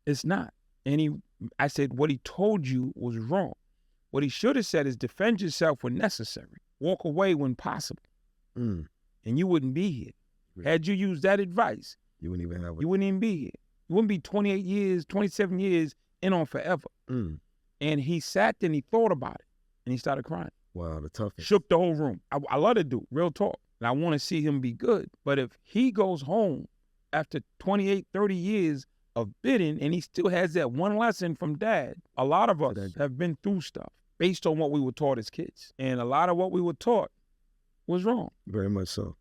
It's not. And I said, what he told you was wrong. What he should have said is defend yourself when necessary. Walk away when possible. And you wouldn't be here. Yeah. Had you used that advice, you wouldn't even be here. You wouldn't be 28 years, 27 years in on forever. And he sat there and he thought about it. And he started crying. Wow, the toughest. Shook the whole room. I love the dude, real talk. And I want to see him be good. But if he goes home after 28, 30 years of bidding and he still has that one lesson from dad, a lot of us have been through stuff based on what we were taught as kids. And a lot of what we were taught was wrong. Very much so.